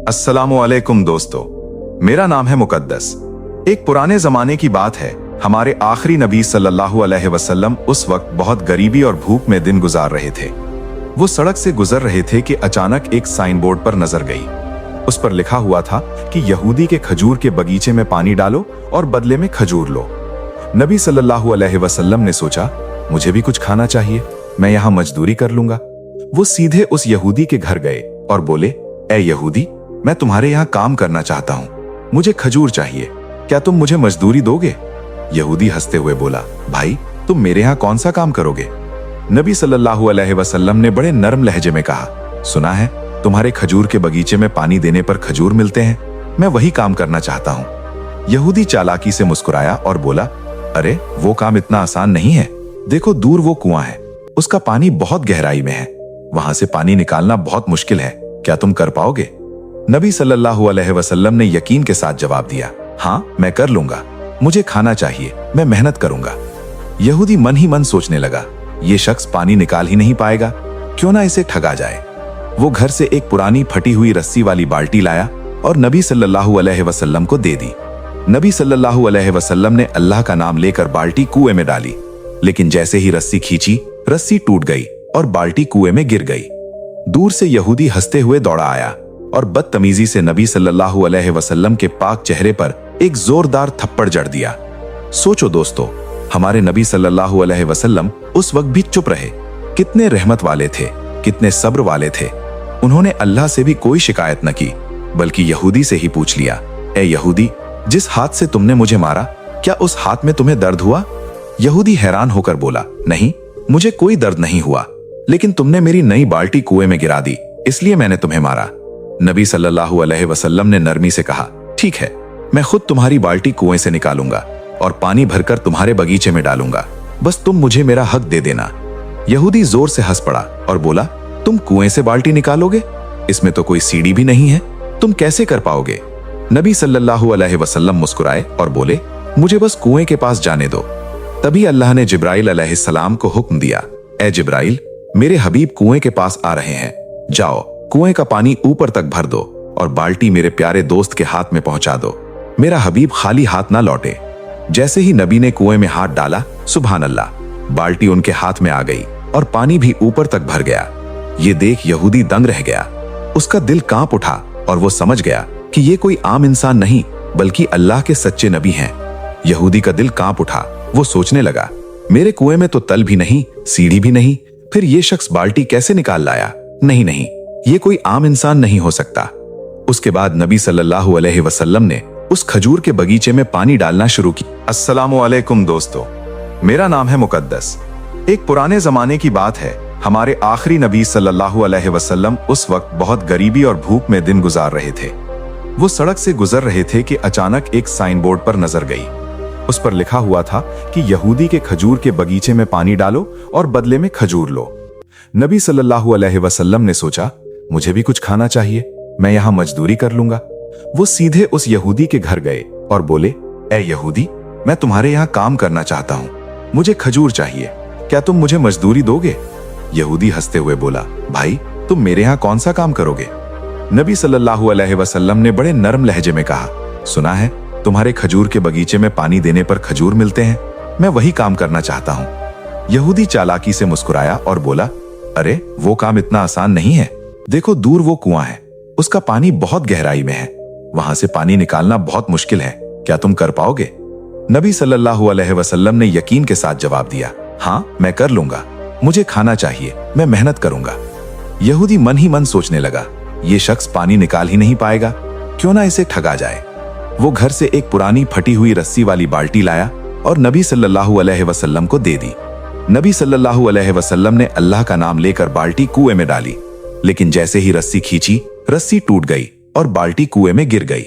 अस्सलामुअलैकुम दोस्तों, मेरा नाम है मुकद्दस। एक पुराने जमाने की बात है। हमारे आखिरी नबी सल्लल्लाहु अलैहि वसल्लम उस वक्त बहुत गरीबी और भूख में दिन गुजार रहे थे। वो सड़क से गुजर रहे थे कि अचानक एक साइन बोर्ड पर नजर गई। उस पर लिखा हुआ था कि यहूदी के खजूर के बगीचे में पानी डालो और बदले में खजूर लो। नबी सल्लल्लाहु अलैहि वसल्लम ने सोचा, मुझे भी कुछ खाना चाहिए, मैं यहाँ मजदूरी कर लूंगा। वो सीधे उस यहूदी के घर गए और बोले, ए यहूदी, मैं तुम्हारे यहाँ काम करना चाहता हूँ, मुझे खजूर चाहिए, क्या तुम मुझे मजदूरी दोगे? यहूदी हंसते हुए बोला, भाई तुम मेरे यहाँ कौन सा काम करोगे? नबी सल्लल्लाहु अलैहि वसल्लम ने बड़े नरम लहजे में कहा, सुना है तुम्हारे खजूर के बगीचे में पानी देने पर खजूर मिलते हैं, मैं वही काम करना चाहता हूँ। यहूदी चालाकी से मुस्कुराया और बोला, अरे वो काम इतना आसान नहीं है। देखो दूर वो कुआं है, उसका पानी बहुत गहराई में है, वहां से पानी निकालना बहुत मुश्किल है, क्या तुम कर पाओगे? नबी सल्लल्लाहु अलैहि वसल्लम ने यकीन के साथ जवाब दिया, हाँ मैं कर लूंगा, मुझे खाना चाहिए, मैं मेहनत करूंगा। यहूदी मन ही मन सोचने लगा, ये शख्स पानी निकाल ही नहीं पाएगा, क्यों ना इसे ठगा जाए। वो घर से एक पुरानी फटी हुई रस्सी वाली बाल्टी लाया और नबी सल्लल्लाहु अलैहि वसल्लम को दे दी। नबी सल्लल्लाहु अलैहि वसल्लम ने अल्लाह का नाम लेकर बाल्टी कुएं में डाली, लेकिन जैसे ही रस्सी खींची, रस्सी टूट गई और बाल्टी कुएं में गिर गई। दूर से यहूदी हंसते हुए दौड़ा आया और बदतमीजी से नबी सल्लल्लाहु अलैहि वसल्लम के पाक चेहरे पर एक जोरदार थप्पड़ जड़ दिया। सोचो दोस्तों, हमारे नबी सल्लल्लाहु अलैहि वसल्लम उस वक्त भी चुप रहे। कितने रहमत वाले थे, कितने सब्र वाले थे। उन्होंने अल्लाह से भी कोई शिकायत न की, बल्कि यहूदी से ही पूछ लिया, ए यहूदी, जिस हाथ से तुमने मुझे मारा, क्या उस हाथ में तुम्हें दर्द हुआ? यहूदी हैरान होकर बोला, नहीं, मुझे कोई दर्द नहीं हुआ, लेकिन तुमने मेरी नई बाल्टी कुएं में गिरा दी, इसलिए मैंने तुम्हें मारा। नबी सल्लल्लाहु अलैहि वसल्लम ने नरमी से कहा, ठीक है, मैं खुद तुम्हारी बाल्टी कुएं से निकालूंगा और पानी भरकर तुम्हारे बगीचे में डालूंगा, बस तुम मुझे मेरा हक दे देना। यहूदी जोर से हंस पड़ा और बोला, तुम कुएं से बाल्टी निकालोगे? इसमें तो कोई सीढ़ी भी नहीं है, तुम कैसे कर पाओगे? नबी सल्लल्लाहु अलैहि वसल्लम मुस्कुराए और बोले, मुझे बस कुएं के पास जाने दो। तभी अल्लाह ने जिब्राइल अलैहिस्सलाम को हुक्म दिया, ए जिब्राइल, मेरे हबीब कुएं के पास आ रहे हैं, जाओ कुएं का पानी ऊपर तक भर दो और बाल्टी मेरे प्यारे दोस्त के हाथ में पहुंचा दो। मेरा हबीब खाली हाथ ना लौटे। जैसे ही नबी ने कुएं में हाथ डाला, सुभान अल्लाह, बाल्टी उनके हाथ में आ गई और पानी भी ऊपर तक भर गया। ये देख यहूदी दंग रह गया। उसका दिल कांप उठा और वो समझ गया कि ये कोई आम इंसान नहीं, बल्कि अल्लाह के सच्चे नबी हैं। यहूदी का दिल कांप उठा। वो सोचने लगा, मेरे कुएं में तो तल भी नहीं, सीढ़ी भी नहीं, फिर ये शख्स बाल्टी कैसे निकाल लाया? नहीं नहीं, ये कोई आम इंसान नहीं हो सकता। उसके बाद नबी सल्लल्लाहु अलैहि वसल्लम ने उस खजूर के बगीचे में पानी डालना शुरू किया। अस्सलामुअलैकुम दोस्तों, मेरा नाम है मुकद्दस। एक पुराने जमाने की बात है। हमारे आखिरी नबी सल्लल्लाहु अलैहि वसल्लम उस वक्त बहुत गरीबी और भूख में दिन गुजार रहे थे। वो सड़क से गुजर रहे थे कि अचानक एक साइन बोर्ड पर नजर गई। उस पर लिखा हुआ था कि यहूदी के खजूर के बगीचे में पानी डालो और बदले में खजूर लो। नबी सल्लल्लाहु अलैहि वसल्लम ने सोचा, मुझे भी कुछ खाना चाहिए, मैं यहाँ मजदूरी कर लूंगा। वो सीधे उस यहूदी के घर गए और बोले, ए यहूदी, मैं तुम्हारे यहाँ काम करना चाहता हूँ, मुझे खजूर चाहिए, क्या तुम मुझे मजदूरी दोगे? यहूदी हंसते हुए बोला, भाई तुम मेरे यहाँ कौन सा काम करोगे? नबी सल्लल्लाहु अलैहि वसल्लम ने बड़े नरम लहजे में कहा, सुना है तुम्हारे खजूर के बगीचे में पानी देने पर खजूर मिलते हैं, मैं वही काम करना चाहता हूँ। यहूदी चालाकी से मुस्कुराया और बोला, अरे वो काम इतना आसान नहीं है। देखो दूर वो कुआं है, उसका पानी बहुत गहराई में है, वहां से पानी निकालना बहुत मुश्किल है, क्या तुम कर पाओगे? नबी सल्लल्लाहु अलैहि वसल्लम ने यकीन के साथ जवाब दिया, हाँ मैं कर लूंगा, मुझे खाना चाहिए, मैं मेहनत करूंगा। यहूदी मन ही मन सोचने लगा, ये शख्स पानी निकाल ही नहीं पाएगा, क्यों ना इसे ठगा जाए। वो घर से एक पुरानी फटी हुई रस्सी वाली बाल्टी लाया और नबी सल्लल्लाहु अलैहि वसल्लम को दे दी। नबी सल्लल्लाहु अलैहि वसल्लम ने अल्लाह का नाम लेकर बाल्टी कुएं में डाली, लेकिन जैसे ही रस्सी खींची, रस्सी टूट गई और बाल्टी कुएं में गिर गई।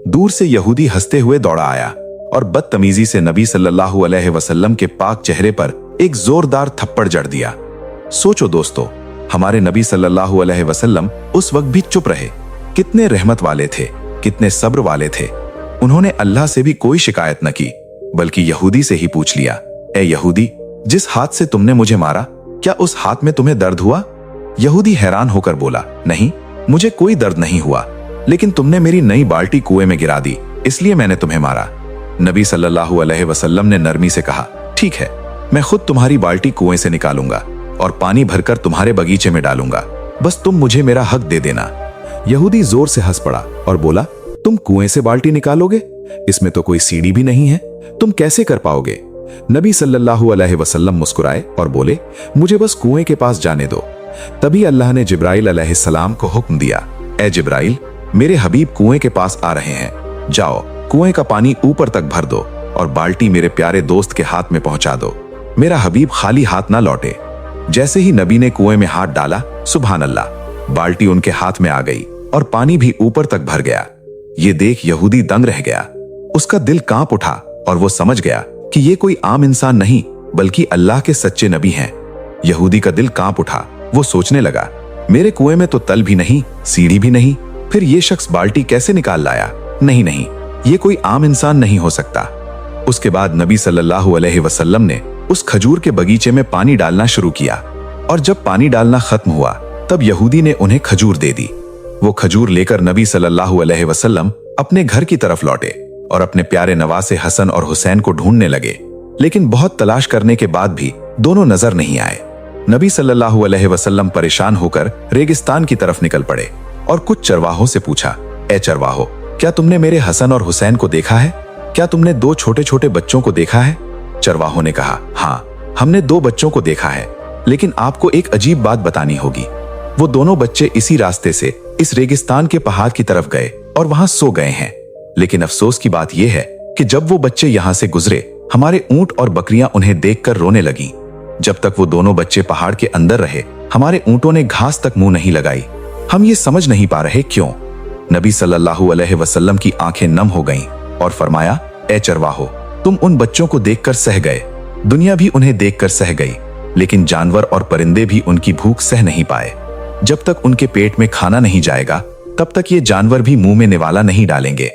दूर से यहूदी हंसते हुए दौड़ा आया और बदतमीजी से नबी सल्लल्लाहु अलैहि वसल्लम के पाक चेहरे पर एक जोरदार थप्पड़ जड़ दिया। सोचो दोस्तों, हमारे नबी सल्लल्लाहु अलैहि वसल्लम उस वक्त भी चुप रहे। कितने रहमत वाले थे, कितने सब्र वाले थे। उन्होंने अल्लाह से भी कोई शिकायत न की, बल्कि यहूदी से ही पूछ लिया, ए यहूदी, जिस हाथ से तुमने मुझे मारा, क्या उस हाथ में तुम्हें दर्द हुआ? यहूदी हैरान होकर बोला, नहीं, मुझे कोई दर्द नहीं हुआ, लेकिन तुमने मेरी नई बाल्टी कुएं में गिरा दी, इसलिए मैंने तुम्हें मारा। नबी सल्लल्लाहु अलैहि वसल्लम ने नरमी से कहा, ठीक है, मैं खुद तुम्हारी बाल्टी कुएं से निकालूंगा और पानी भरकर तुम्हारे बगीचे में डालूंगा, बस तुम मुझे मेरा हक दे देना। यहूदी जोर से हंस पड़ा और बोला, तुम कुएं से बाल्टी निकालोगे? इसमें तो कोई सीढ़ी भी नहीं है, तुम कैसे कर पाओगे? नबी सल्लल्लाहु अलैहि वसल्लम मुस्कुराए और बोले, मुझे बस कुएं के पास जाने दो। तभी अल्लाह ने जिब्राइल अलैहिस्सलाम को हुक्म दिया, ए जिब्राइल, मेरे हबीब कुएं के पास आ रहे हैं, जाओ कुएं का पानी ऊपर तक भर दो और बाल्टी मेरे प्यारे दोस्त के हाथ में पहुंचा दो। मेरा हबीब खाली हाथ ना लौटे। जैसे ही नबी ने कुएं में हाथ डाला, सुभान अल्लाह, बाल्टी उनके हाथ में आ गई और पानी भी ऊपर तक भर गया। ये देख यहूदी दंग रह गया। उसका दिल कांप उठा और वो समझ गया कि ये कोई आम इंसान नहीं बल्कि अल्लाह के सच्चे नबी हैं। यहूदी का दिल कांप उठा। वो सोचने लगा, मेरे कुएं में तो तल भी नहीं, सीढ़ी भी नहीं, फिर ये शख्स बाल्टी कैसे निकाल लाया? नहीं नहीं, ये कोई आम इंसान नहीं हो सकता। उसके बाद नबी सल्लल्लाहु अलैहि वसल्लम ने उस खजूर के बगीचे में पानी डालना शुरू किया और जब पानी डालना खत्म हुआ तब यहूदी ने उन्हें खजूर दे दी। वो खजूर लेकर नबी सल्लल्लाहु अलैहि वसल्लम अपने घर की तरफ लौटे और अपने प्यारे नवासे हसन और हुसैन को ढूंढने लगे, लेकिन बहुत तलाश करने के बाद भी दोनों नजर नहीं आए। नबी सल्लल्लाहु अलैहि वसल्लम परेशान होकर रेगिस्तान की तरफ निकल पड़े और कुछ चरवाहों से पूछा, ए चरवाहो, क्या तुमने मेरे हसन और हुसैन को देखा है? क्या तुमने दो छोटे छोटे बच्चों को देखा है? चरवाहों ने कहा, हाँ, हमने दो बच्चों को देखा है, लेकिन आपको एक अजीब बात बतानी होगी। वो दोनों बच्चे इसी रास्ते से इस रेगिस्तान के पहाड़ की तरफ गए और वहां सो गए हैं। लेकिन अफसोस की बात यह है कि जब वो बच्चे यहाँ से गुजरे, हमारे ऊंट और बकरियां उन्हें देखकर रोने लगी। जब तक वो दोनों बच्चे पहाड़ के अंदर रहे, हमारे ऊंटों ने घास तक मुंह नहीं लगाई। हम ये समझ नहीं पा रहे क्यों। नबी सल्लल्लाहु अलैहि वसल्लम की आंखें नम हो गईं और फरमाया, ए चरवाहो, तुम उन बच्चों को देखकर सह गए, दुनिया भी उन्हें देखकर सह गई, लेकिन जानवर और परिंदे भी उनकी भूख सह नहीं पाए। जब तक उनके पेट में खाना नहीं जाएगा, तब तक ये जानवर भी मुंह में निवाला नहीं डालेंगे।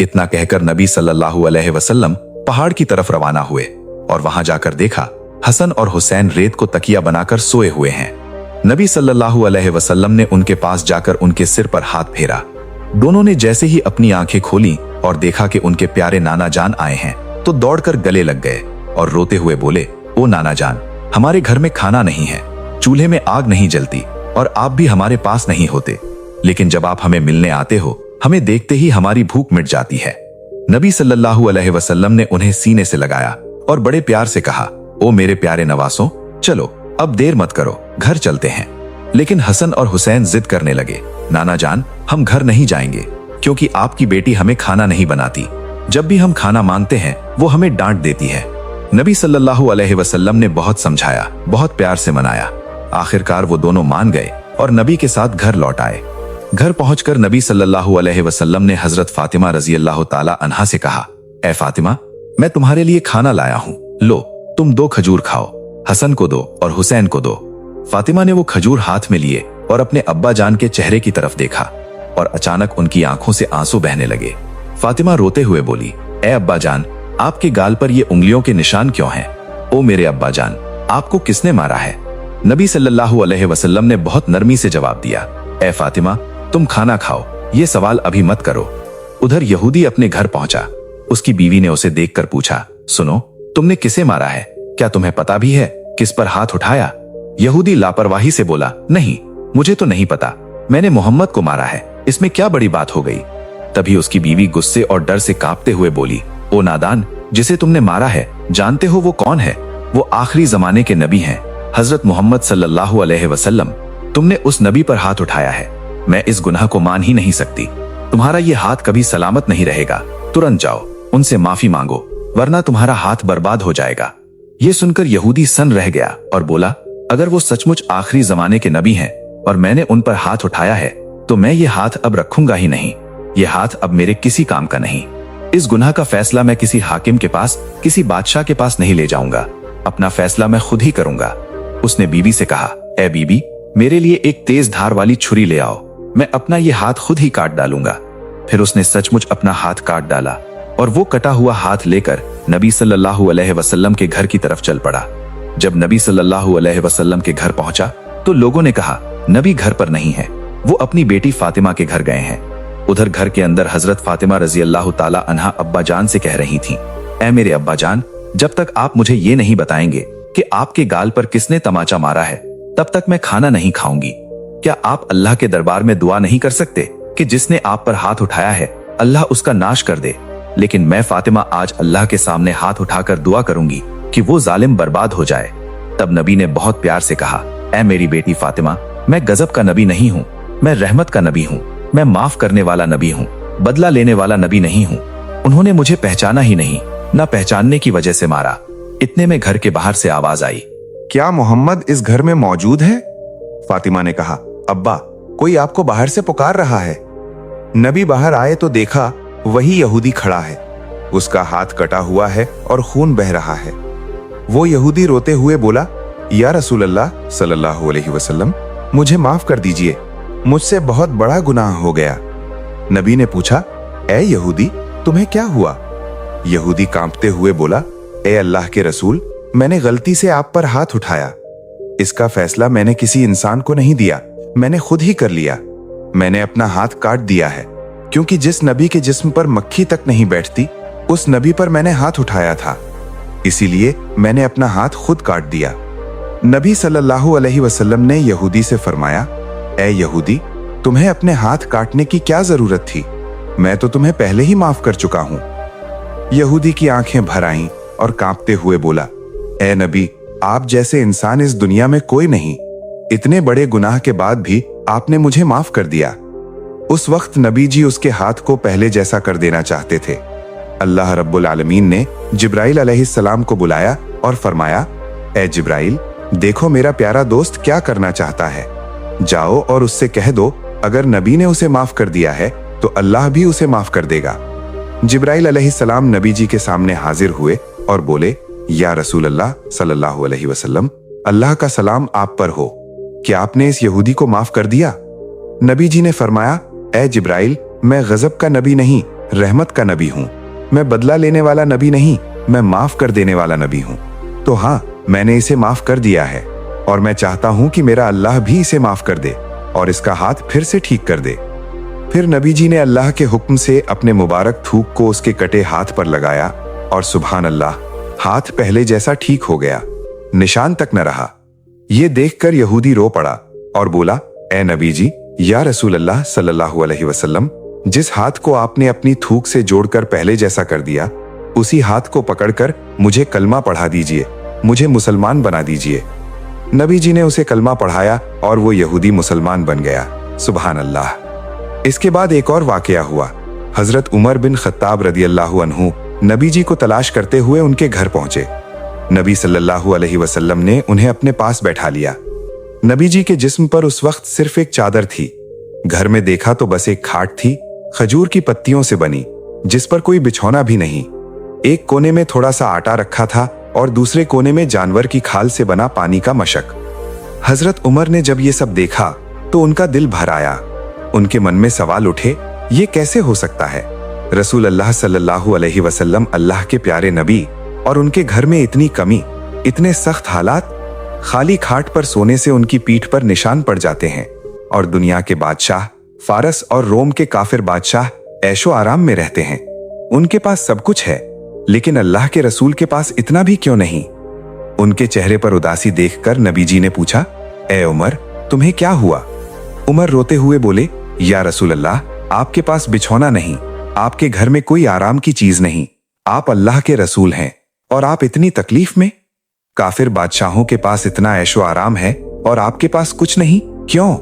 इतना कहकर नबी सल्लल्लाहु अलैहि वसल्लम पहाड़ की तरफ रवाना हुए और वहां जाकर देखा, हसन और हुसैन रेत को तकिया बनाकर सोए हुए हैं। नबी सल्लल्लाहु अलैहि वसल्लम ने उनके पास जाकर उनके सिर पर हाथ फेरा। दोनों ने जैसे ही अपनी आंखें खोली और देखा कि उनके प्यारे नाना जान आए हैं, तो दौड़कर गले लग गए और रोते हुए बोले, ओ नाना जान, हमारे घर में खाना नहीं है, चूल्हे में आग नहीं जलती और आप भी हमारे पास नहीं होते, लेकिन जब आप हमें मिलने आते हो, हमें देखते ही हमारी भूख मिट जाती है। नबी सल्लल्लाहु अलैहि वसल्लम ने उन्हें सीने से लगाया और बड़े प्यार से कहा, ओ मेरे प्यारे नवासों, चलो अब देर मत करो, घर चलते हैं। लेकिन हसन और हुसैन जिद करने लगे, नाना जान, हम घर नहीं जाएंगे क्योंकि आपकी बेटी हमें खाना नहीं बनाती। जब भी हम खाना मांगते हैं वो हमें डांट देती है। नबी सल्लल्लाहु अलैहि वसल्लम ने बहुत समझाया, बहुत प्यार से मनाया। आखिरकार वो दोनों मान गए और नबी के साथ घर लौट आए। घर पहुंचकर नबी सल्लल्लाहु अलैहि वसल्लम ने हजरत फातिमा रजी अल्लाह ताला अन्हा से कहा, ए फातिमा, मैं तुम्हारे लिए खाना लाया हूं, लो तुम 2 खजूर खाओ, हसन को दो और हुसैन को दो। फातिमा ने वो खजूर हाथ में लिए और अपने अब्बा जान के चेहरे की तरफ देखा और अचानक उनकी आंखों से आंसू बहने लगे। फातिमा रोते हुए बोली, ए अब्बा जान, आपके गाल पर ये उंगलियों के निशान क्यों हैं? ओ मेरे अब्बा जान, आपको किसने मारा है? नबी सल्लल्लाहु अलैहि वसल्लम ने बहुत नरमी से जवाब दिया, ए फातिमा, तुम खाना खाओ, ये सवाल अभी मत करो। उधर यहूदी अपने घर पहुंचा। उसकी बीवी ने उसे देखकर पूछा, सुनो, तुमने किसे मारा है? क्या तुम्हें पता भी है किस पर हाथ उठाया? यहूदी लापरवाही से बोला, नहीं, मुझे तो नहीं पता, मैंने मोहम्मद को मारा है, इसमें क्या बड़ी बात हो गई? तभी उसकी बीवी गुस्से और डर से कांपते हुए बोली, ओ नादान, जिसे तुमने मारा है, जानते हो वो कौन है? वो आखिरी जमाने के नबी हैं, हजरत मोहम्मद सल्लल्लाहु अलैहि वसल्लम। तुमने उस नबी पर हाथ उठाया है। मैं इस गुनाह को मान ही नहीं सकती। तुम्हारा ये हाथ कभी सलामत नहीं रहेगा। तुरंत जाओ, उनसे माफी मांगो, वरना तुम्हारा हाथ बर्बाद हो जाएगा। ये सुनकर यहूदी सन रह गया और बोला, अगर वो सचमुच आखिरी जमाने के नबी हैं और मैंने उन पर हाथ उठाया है, तो मैं ये हाथ अब रखूंगा ही नहीं। ये हाथ अब मेरे किसी काम का नहीं। इस गुनाह का फैसला मैं किसी हाकिम के पास, किसी बादशाह के पास नहीं ले जाऊंगा। अपना फैसला मैं खुद ही करूंगा। उसने बीबी से कहा, ए बीबी, मेरे लिए एक तेज धार वाली छुरी ले आओ, मैं अपना ये हाथ खुद ही काट डालूंगा। फिर उसने सचमुच अपना हाथ काट डाला और वो कटा हुआ हाथ लेकर नबी सल्लल्लाहु अलैहि वसल्लम के घर की तरफ चल पड़ा। जब नबी सल्लल्लाहु अलैहि वसल्लम के घर पहुंचा तो लोगों ने कहा, नबी घर पर नहीं है, वो अपनी बेटी फातिमा के घर गए हैं। उधर घर के अंदर हजरत फातिमा रजी अल्लाह ताला अन्हा अब्बा जान से कह रही थीं, ऐ मेरे अब्बा जान, जब तक आप मुझे ये नहीं बताएंगे कि आपके गाल पर किसने तमाचा मारा है, तब तक मैं खाना नहीं खाऊंगी। क्या आप अल्लाह के दरबार में दुआ नहीं कर सकते कि जिसने आप पर हाथ उठाया है अल्लाह उसका नाश कर दे? लेकिन मैं फातिमा आज अल्लाह के सामने हाथ उठाकर दुआ करूंगी कि वो जालिम बर्बाद हो जाए। तब नबी ने बहुत प्यार से कहा, ऐ मेरी बेटी फातिमा, मैं गजब का नबी नहीं हूँ, मैं रहमत का नबी हूँ, मैं माफ करने वाला नबी हूँ, बदला लेने वाला नबी नहीं हूँ। उन्होंने मुझे पहचाना ही नहीं, न पहचानने की वजह से मारा। इतने में घर के बाहर से आवाज आई, क्या मोहम्मद इस घर में मौजूद है? फातिमा ने कहा, अब्बा, कोई आपको बाहर से पुकार रहा है। नबी बाहर आए तो देखा वही यहूदी खड़ा है। उसका हाथ कटा हुआ है और खून बह रहा है। वो यहूदी रोते हुए बोला, या रसूल अल्लाह सल्लल्लाहु अलैहि वसल्लम, मुझे माफ कर दीजिए, मुझसे बहुत बड़ा गुनाह हो गया। नबी ने पूछा, ए यहूदी, तुम्हें क्या हुआ? यहूदी कांपते हुए बोला, ए अल्लाह के रसूल, मैंने गलती से आप पर हाथ उठाया। इसका फैसला मैंने किसी इंसान को नहीं दिया, मैंने खुद ही कर लिया। मैंने अपना हाथ काट दिया है, क्योंकि जिस नबी के जिस्म पर मक्खी तक नहीं बैठती, उस नबी पर मैंने हाथ उठाया था, इसीलिए मैंने अपना हाथ खुद काट दिया। नबी सल्लल्लाहु अलैहि वसल्लम ने यहूदी से फरमाया, ए यहूदी, तुम्हें अपने हाथ काटने की क्या जरूरत थी? मैं तो तुम्हें पहले ही माफ कर चुका हूं। यहूदी की आंखें भर आईं और कांपते हुए बोला, ए नबी, आप जैसे इंसान इस दुनिया में कोई नहीं। इतने बड़े गुनाह के बाद भी आपने मुझे माफ कर दिया। उस वक्त नबी जी उसके हाथ को पहले जैसा कर देना चाहते थे। अल्लाह रब्बुल आलमीन ने जिब्राइल अलैहिस्सलाम को बुलाया और फरमाया, ए जिब्राइल, देखो मेरा प्यारा दोस्त क्या करना चाहता है। जाओ और उससे कह दो, अगर नबी ने उसे माफ कर दिया है तो अल्लाह भी उसे माफ कर देगा। जिब्राइल अलैहिस्सलाम नबी जी के सामने हाजिर हुए और बोले, या रसूल अल्लाह सल्लल्लाहु अलैहि वसल्लम, अल्लाह का सलाम आप पर हो, क्या आपने इस यहूदी को माफ कर दिया? नबी जी ने फरमाया, ए जिब्राइल, मैं गजब का नबी नहीं, रहमत का नबी हूँ। मैं बदला लेने वाला नबी नहीं, मैं माफ कर देने वाला नबी हूँ। तो हाँ, मैंने इसे माफ कर दिया है और मैं चाहता हूँ कि मेरा अल्लाह भी इसे माफ कर दे और इसका हाथ फिर से ठीक कर दे। फिर नबी जी ने अल्लाह के हुक्म से अपने मुबारक थूक को उसके कटे हाथ पर लगाया और सुभान अल्लाह, हाथ पहले जैसा ठीक हो गया, निशान तक न रहा। ये देखकर यहूदी रो पड़ा और बोला, ए नबी जी, या रसूल अल्लाह सल्लल्लाहु अलैहि वसल्लम, जिस हाथ को आपने अपनी थूक से जोड़कर पहले जैसा कर दिया, उसी हाथ को पकड़कर मुझे कलमा पढ़ा दीजिए, मुझे मुसलमान बना दीजिए। नबी जी ने उसे कलमा पढ़ाया और वो यहूदी मुसलमान बन गया। सुभान अल्लाह। इसके बाद एक और वाकया हुआ। हजरत उमर बिन खत्ताब रदी अल्लाहु अन्हु नबी जी को तलाश करते हुए उनके घर पहुंचे। नबी सल्लल्लाहु अलैहि वसल्लम ने उन्हें अपने पास बैठा लिया। नबी जी के जिस्म पर उस वक्त सिर्फ एक चादर थी। घर में देखा तो बस एक खाट थी, खजूर की पत्तियों से बनी, जिस पर कोई बिछौना भी नहीं। एक कोने में थोड़ा सा आटा रखा था और दूसरे कोने में जानवर की खाल से बना पानी का मशक। हजरत उमर ने जब ये सब देखा तो उनका दिल भर आया। उनके मन में सवाल उठे, ये कैसे हो सकता है? रसूल अल्लाह सल्लल्लाहु अलैहि वसल्लम अल्लाह के प्यारे नबी, और उनके घर में इतनी कमी, इतने सख्त हालात। खाली खाट पर सोने से उनकी पीठ पर निशान पड़ जाते हैं और दुनिया के बादशाह, फारस और रोम के काफिर बादशाह ऐशो आराम में रहते हैं। उनके पास सब कुछ है, लेकिन अल्लाह के रसूल के पास इतना भी क्यों नहीं? उनके चेहरे पर उदासी देखकर नबी जी ने पूछा, ए उमर, तुम्हें क्या हुआ? उमर रोते हुए बोले, या रसूल अल्लाह, आपके पास बिछौना नहीं, आपके घर में कोई आराम की चीज नहीं, आप अल्लाह के रसूल हैं और आप इतनी तकलीफ में? काफिर बादशाहों के पास इतना ऐशो आराम है और आपके पास कुछ नहीं, क्यों?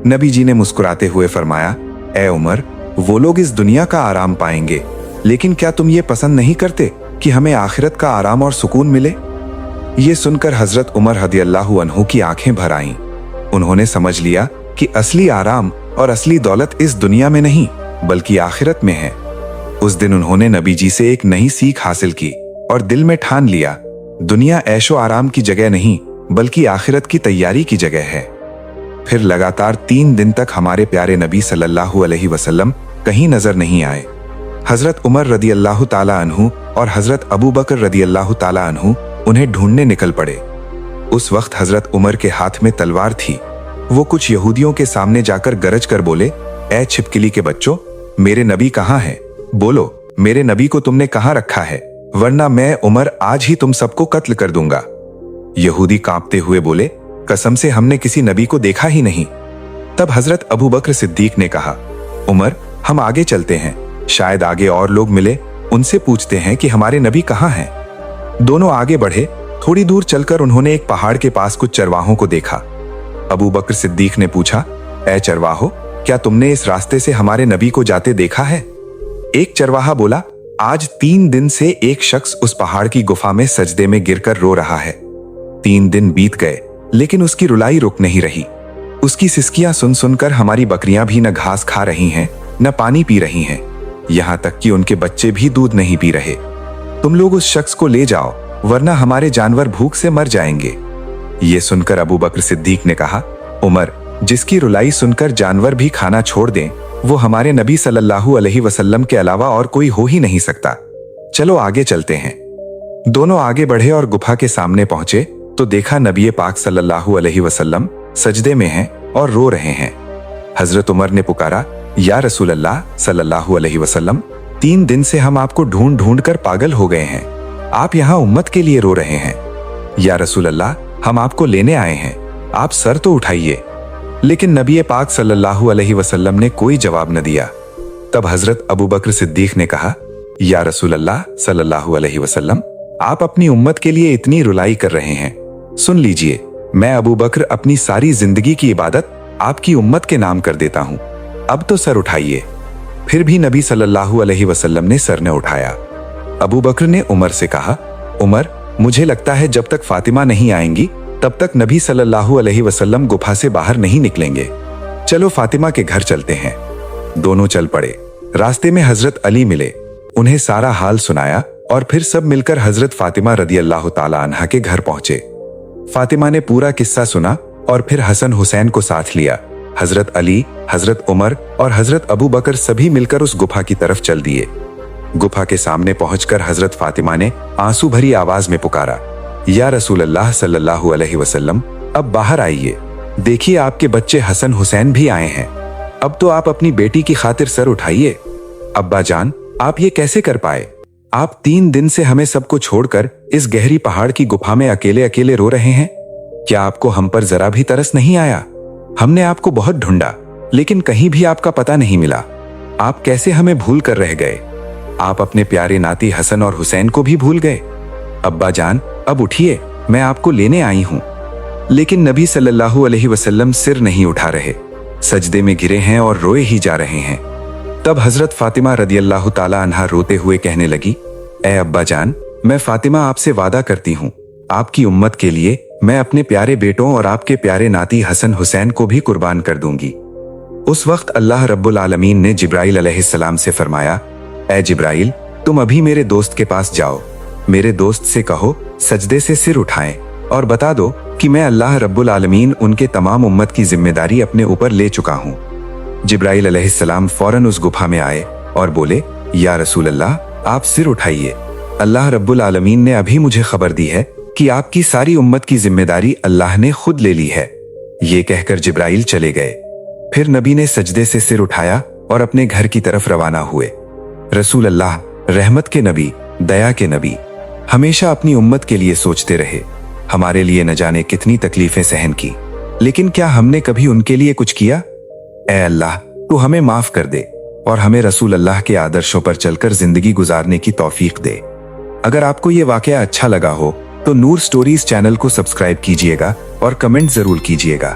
नबी जी ने मुस्कुराते हुए फरमाया, ए उमर, वो लोग इस दुनिया का आराम पाएंगे, लेकिन क्या तुम ये पसंद नहीं करते कि हमें आखिरत का आराम और सुकून मिले? ये सुनकर हजरत उमर रदियल्लाहु अन्हु की आंखें भर आईं। उन्होंने समझ लिया कि असली आराम और असली दौलत इस दुनिया में नहीं बल्कि आखिरत में है। उस दिन उन्होंने नबी जी से एक नई सीख हासिल की और दिल में ठान लिया, दुनिया ऐशो आराम की जगह नहीं बल्कि आखिरत की तैयारी की जगह है। फिर लगातार 3 दिन तक हमारे प्यारे नबी सल्लल्लाहु अलैहि वसल्लम कहीं नजर नहीं आए। हजरत उमर रदियल्लाहु ताला अन्हु और हजरत अबू बकर रदियल्लाहु ताला अन्हु उन्हें ढूंढने निकल पड़े। उस वक्त हजरत उमर के हाथ में तलवार थी। वो कुछ यहूदियों के सामने जाकर गरज कर बोले, ए छिपकली के बच्चों, मेरे नबी कहाँ हैं? बोलो, मेरे नबी को तुमने कहाँ रखा है, वरना मैं उमर आज ही तुम सबको कत्ल कर दूंगा। यहूदी कांपते हुए बोले, कसम से हमने किसी नबी को देखा ही नहीं। तब हजरत अबू बकर सिद्दीक ने कहा, उमर, हम आगे चलते हैं, शायद आगे और लोग मिले, उनसे पूछते हैं कि हमारे नबी कहाँ हैं। दोनों आगे बढ़े। थोड़ी दूर चलकर उन्होंने एक पहाड़ के पास कुछ चरवाहों को देखा। अबू बकर सिद्दीक ने पूछा, ऐ चरवाहो, क्या तुमने इस रास्ते से हमारे नबी को जाते देखा है? एक चरवाहा बोला, आज 3 दिन से एक शख्स उस पहाड़ की गुफा में सजदे में गिरकर रो रहा है। 3 दिन बीत गए, लेकिन उसकी रुलाई रुक नहीं रही। उसकी सिसकियां सुन सुनकर हमारी बकरियां भी न घास खा रही हैं, न पानी पी रही हैं, यहां तक कि उनके बच्चे भी दूध नहीं पी रहे। तुम लोग उस शख्स को ले जाओ, वरना हमारे जानवर भूख से मर जाएंगे। ये सुनकर अबू बकर सिद्दीक ने कहा, उमर, जिसकी रुलाई सुनकर जानवर भी खाना छोड़ दें, वो हमारे नबी सल्लल्लाहु अलैहि वसल्लम के अलावा और कोई हो ही नहीं सकता। चलो आगे चलते हैं। दोनों आगे बढ़े और गुफा के सामने पहुंचे तो देखा नबी पाक सल्लल्लाहु अलैहि वसल्लम सजदे में हैं और रो रहे हैं। हजरत उमर ने पुकारा, या रसूल अल्लाह सल्लल्लाहु अलैहि वसल्लम, 3 दिन से हम आपको ढूंढ ढूंढ कर पागल हो गए हैं, आप यहाँ उम्मत के लिए रो रहे हैं। या रसूल अल्लाह, हम आपको लेने आए हैं, आप सर तो उठाइए। लेकिन नबी पाक सल्लल्लाहु अलैहि वसल्लम ने कोई जवाब न दिया। तब हजरत अबू बकर सिद्दीक ने कहा, या रसूल अल्लाह सल्लल्लाहु अलैहि वसल्लम, आप अपनी उम्मत के लिए इतनी रुलाई कर रहे हैं, सुन लीजिए, मैं अबू बकर अपनी सारी जिंदगी की इबादत आपकी उम्मत के नाम कर देता हूं, अब तो सर उठाइए। फिर भी नबी सल्लल्लाहु अलैहि वसल्लम ने सर न उठाया। अबू बकर ने उमर से कहा, उमर, मुझे लगता है जब तक फातिमा नहीं आएंगी तब तक नबी सल्लल्लाहु अलैहि वसल्लम गुफा से बाहर नहीं निकलेंगे। चलो फातिमा के घर चलते हैं। दोनों चल पड़े। रास्ते में हजरत अली मिले, उन्हें सारा हाल सुनाया और फिर सब मिलकर हजरत फातिमा रदियल्लाहु ताला अन्हा के घर पहुंचे। फातिमा ने पूरा किस्सा सुना और फिर हसन हुसैन को साथ लिया। हजरत अली, हजरत उमर और हजरत अबू बकर सभी मिलकर उस गुफा की तरफ चल दिए। गुफा के सामने पहुंचकर हजरत फातिमा ने आंसू भरी आवाज में पुकारा, या रसूल अल्लाह सल्लल्लाहु अलैहि वसल्लम, अब बाहर आइए, देखिए आपके बच्चे हसन हुसैन भी आए हैं, अब तो आप अपनी बेटी की खातिर सर उठाइए। अब्बा जान, आप ये कैसे कर पाए? आप 3 दिन से हमें सबको छोड़कर इस गहरी पहाड़ की गुफा में अकेले अकेले रो रहे हैं। क्या आपको हम पर जरा भी तरस नहीं आया? हमने आपको बहुत ढूंढा, लेकिन कहीं भी आपका पता नहीं मिला। आप कैसे हमें भूल कर रह गए? आप अपने प्यारे नाती हसन और हुसैन को भी भूल गए। अब्बा जान, अब उठिए, मैं आपको लेने आई हूं। लेकिन नबी सल्लल्लाहु अलैहि वसल्लम सिर नहीं उठा रहे, सजदे में गिरे हैं और रोए ही जा रहे हैं। तब हजरत फातिमा रदियल्लाहु ताला अन्हा रोते हुए कहने लगी, ए अब्बा जान, मैं फातिमा आपसे वादा करती हूँ, आपकी उम्मत के लिए मैं अपने प्यारे बेटों और आपके प्यारे नाती हसन हुसैन को भी कुर्बान कर दूंगी। उस वक्त अल्लाह रब्बुल आलमीन ने जिब्राइल अलैहिस्सलाम से फरमाया, ए जिब्राइल, तुम अभी मेरे दोस्त के पास जाओ, मेरे दोस्त से कहो सजदे से सिर उठाएं और बता दो कि मैं अल्लाह रब्बुल आलमीन उनके तमाम उम्मत की जिम्मेदारी अपने ऊपर ले चुका हूँ। जिब्राइल अलैहिस्सलाम फौरन उस गुफा में आए और बोले, या रसूल अल्लाह, आप सिर उठाइए, अल्लाह रब्बुल आलमीन ने अभी मुझे खबर दी है कि आपकी सारी उम्मत की जिम्मेदारी अल्लाह ने खुद ले ली है। ये कहकर जिब्राइल चले गए। फिर नबी ने सजदे से सिर उठाया और अपने घर की तरफ रवाना हुए। रसूल अल्लाह, रहमत के नबी, दया के नबी, हमेशा अपनी उम्मत के लिए सोचते रहे। हमारे लिए न जाने कितनी तकलीफें सहन की, लेकिन क्या हमने कभी उनके लिए कुछ किया? ए अल्लाह, तू हमें माफ कर दे और हमें रसूल अल्लाह के आदर्शों पर चलकर जिंदगी गुजारने की तौफीक दे। अगर आपको ये वाकया अच्छा लगा हो तो नूर स्टोरीज चैनल को सब्सक्राइब कीजिएगा और कमेंट जरूर कीजिएगा।